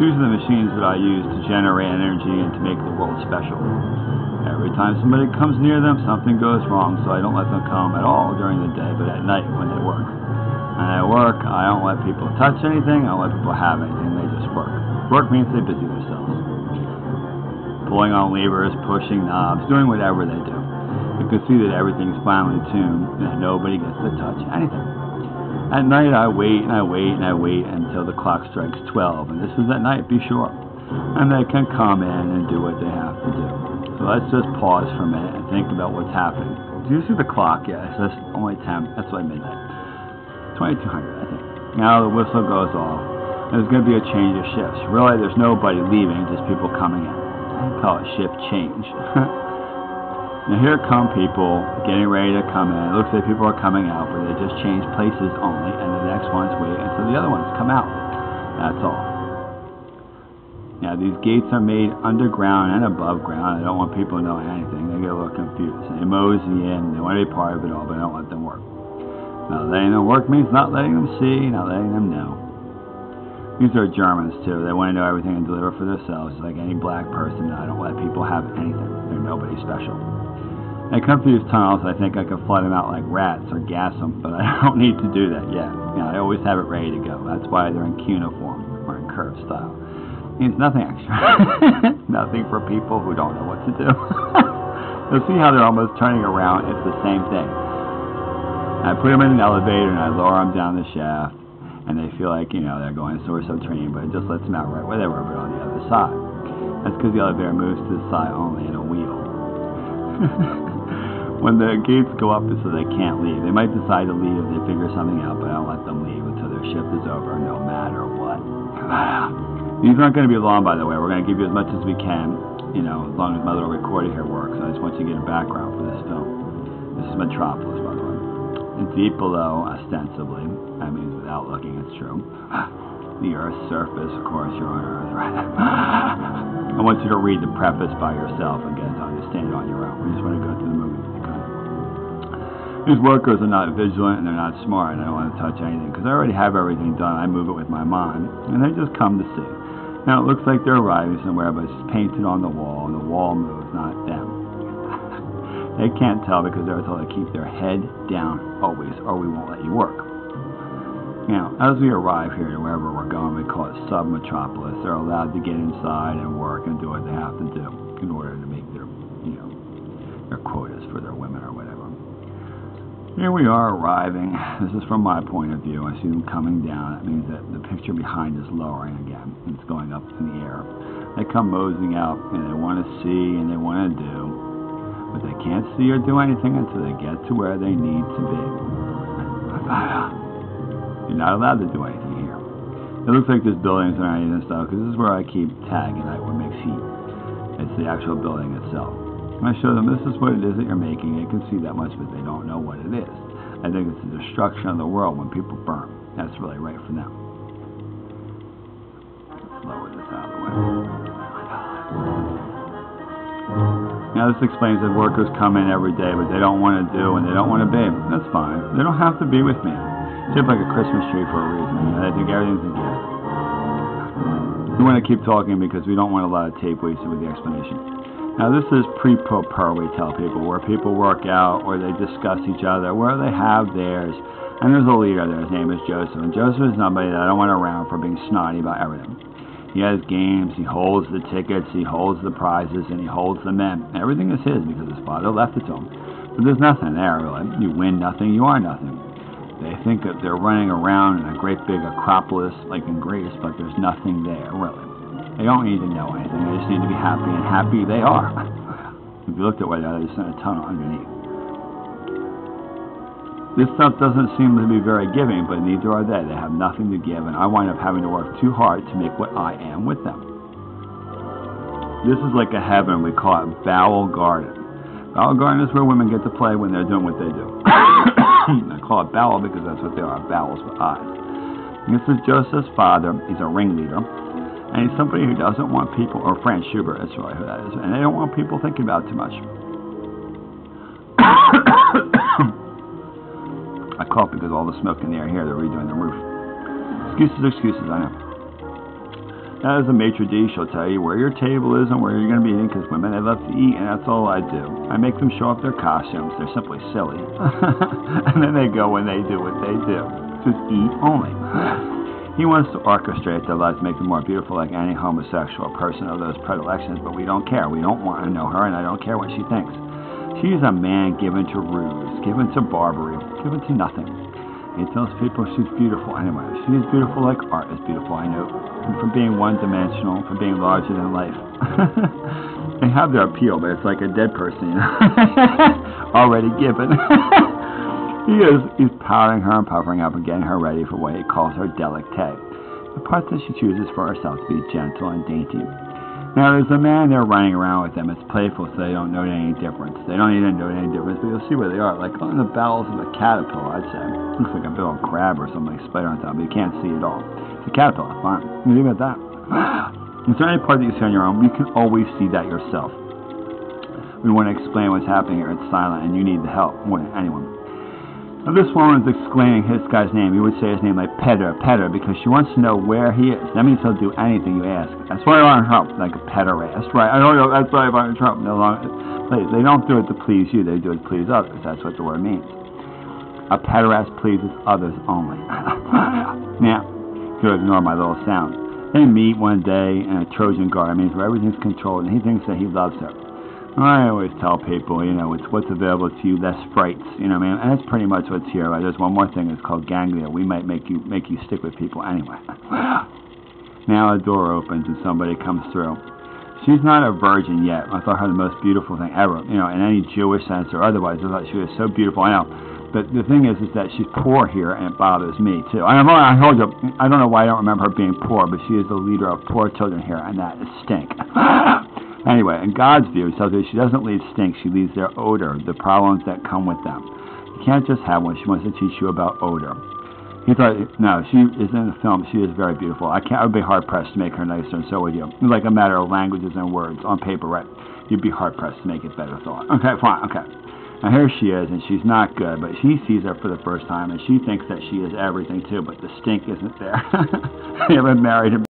These are the machines that I use to generate energy and to make the world special. Every time somebody comes near them, something goes wrong, so I don't let them come at all during the day, but at night when they work. And at work, I don't let people touch anything, I don't let people have anything, they just work. Work means they busy themselves. Pulling on levers, pushing knobs, doing whatever they do. You can see that everything's finely tuned and that nobody gets to touch anything. At night, I wait and I wait and I wait until the clock strikes 12, and this is at night, be sure. And they can come in and do what they have to do. So let's just pause for a minute and think about what's happening. Do you see the clock? Yeah, it's just only 10. That's why midnight. 2200, I think. Now the whistle goes off. There's going to be a change of shifts. Really, there's nobody leaving, just people coming in. I call it shift change. Now here come people getting ready to come in. It looks like people are coming out, but they just change places only, and the next ones wait until the other ones come out. That's all. Now these gates are made underground and above ground. I don't want people knowing anything. They get a little confused. They mosey in. They want to be part of it all, but I don't let them work. Not letting them work means not letting them see, not letting them know. These are Germans too. They want to know everything and deliver for themselves. Like any black person, I don't let people have anything. They're nobody special. I come through these tunnels, I think I can flood them out like rats or gas them, but I don't need to do that yet. I always have it ready to go. That's why they're in cuneiform or in curved style. It means nothing extra. Nothing for people who don't know what to do. You'll see how they're almost turning around. It's the same thing. I put them in an elevator and I lower them down the shaft, and they feel like, they're going to source subterranean, but it just lets them out right where they were, but on the other side. That's because the elevator moves to the side only in a wheel. When the gates go up, it's so they can't leave. They might decide to leave if they figure something out, but I don't let them leave until their shift is over, no matter what. These aren't going to be long, by the way. We're going to give you as much as we can, as long as my little recorder here works. I just want you to get a background for this film. This is Metropolis, by the way. And deep below, ostensibly, that means without looking, it's true. The Earth's surface, of course, you're on Earth, right? I want you to read the preface by yourself and get to understand it on your own. We just want to go through the movie. These workers are not vigilant and they're not smart, and I don't want to touch anything because I already have everything done. I move it with my mind, and they just come to see. Now it looks like they're arriving somewhere, but it's painted on the wall, and the wall moves, not them. They can't tell because they're told to keep their head down always, or we won't let you work. Now, as we arrive here to wherever we're going, we call it sub-metropolis. They're allowed to get inside and work and do what they have to do in order to make their, their quotas for their women or whatever. Here we are arriving. This is from my point of view. I see them coming down. That means that the picture behind is lowering again. It's going up in the air. They come moseying out, and they want to see and they want to do, but they can't see or do anything until they get to where they need to be. You're not allowed to do anything here. It looks like there's buildings underneath and stuff, because this is where I keep tag at night, what makes heat. It's the actual building itself. When I show them this is what it is that you're making, they can see that much, but they don't know what it is. I think it's the destruction of the world when people burn. That's really right for them. Let's lower this out of the way. Now this explains that workers come in every day, but they don't want to do and they don't want to be. That's fine. They don't have to be with me. It's shaped like a Christmas tree for a reason. I think everything's a gift. We want to keep talking because we don't want a lot of tape wasted with the explanation. Now this is pre-pro-per, we tell people, where people work out, where they discuss each other, where they have theirs. And there's a leader there, his name is Joseph. And Joseph is somebody that I don't want around for being snotty about everything. He has games, he holds the tickets, he holds the prizes, and he holds the men. And everything is his because his father left it to him. But there's nothing there, really. You win nothing, you are nothing. They think that they're running around in a great big acropolis like in Greece, but there's nothing there, really. They don't need to know anything. They just need to be happy, and happy they are. If you looked at where they are, they just in a tunnel underneath. This stuff doesn't seem to be very giving, but neither are they. They have nothing to give, and I wind up having to work too hard to make what I am with them. This is like a heaven. We call it Bowel Garden. Bowel Garden is where women get to play when they're doing what they do. I call it bowel because that's what they are, bowels with eyes. And this is Joseph's father. He's a ringleader. And he's somebody who doesn't want people, or Franz Schubert, that's really who that is, and they don't want people thinking about it too much. I cough because all the smoke in the air here, they're redoing the roof. Excuses, I know. As a maitre d', she'll tell you where your table is and where you're going to be eating, because women, they love to eat, and that's all I do. I make them show off their costumes. They're simply silly. And then they go when they do what they do. Just eat only. He wants to orchestrate their lives, make them more beautiful like any homosexual person of those predilections, but we don't care. We don't want to know her, and I don't care what she thinks. She's a man given to ruse, given to barbary, given to nothing. He tells people she's beautiful anyway. She is beautiful like art is beautiful, I know. And from being one-dimensional, from being larger than life. They have their appeal, but it's like a dead person, you know? Already given. He's powdering her and puffering up and getting her ready for what he calls her delicate. The part that she chooses for herself to be gentle and dainty. Now, there's a man there running around with them. It's playful, so they don't know any difference. They don't even know any difference, but you'll see where they are. Like on the bowels of a caterpillar, I'd say. Looks like a big old crab or something, like spider on top, but you can't see it all. It's a caterpillar, fine. You leave it at that. Is there any part that you see on your own? You can always see that yourself. We want to explain what's happening here. It's silent, and you need the help more than anyone. Now, this woman's exclaiming this guy's name. You would say his name like Petter, because she wants to know where he is. That means he'll do anything you ask. That's why I'm in trouble, like a pederast, right? I don't know. That's why I'm in trouble. No longer, they don't do it to please you. They do it to please others. That's what the word means. A pederast pleases others only. Now, you'll ignore my little sound. They meet one day in a Trojan garden. It means where everything's controlled, and he thinks that he loves her. I always tell people, it's what's available to you, less frights, and that's pretty much what's here. Right? There's one more thing, it's called ganglia. We might make you stick with people anyway. Now a door opens and somebody comes through. She's not a virgin yet. I thought her the most beautiful thing ever, in any Jewish sense or otherwise. I thought she was so beautiful. I know. But the thing is that she's poor here, and it bothers me, too. I told you, I don't know why I don't remember her being poor, but she is the leader of poor children here, and that is stink. Anyway, in God's view, he tells you she doesn't leave stink, she leaves their odor, the problems that come with them. You can't just have one, she wants to teach you about odor. He thought, no, she is in the film, she is very beautiful. I would be hard-pressed to make her nicer, and so would you. It's like a matter of languages and words on paper, right? You'd be hard-pressed to make it better thought. Okay, fine, okay. Now here she is, and she's not good, but he sees her for the first time, and she thinks that she is everything too, but the stink isn't there. They haven't married him.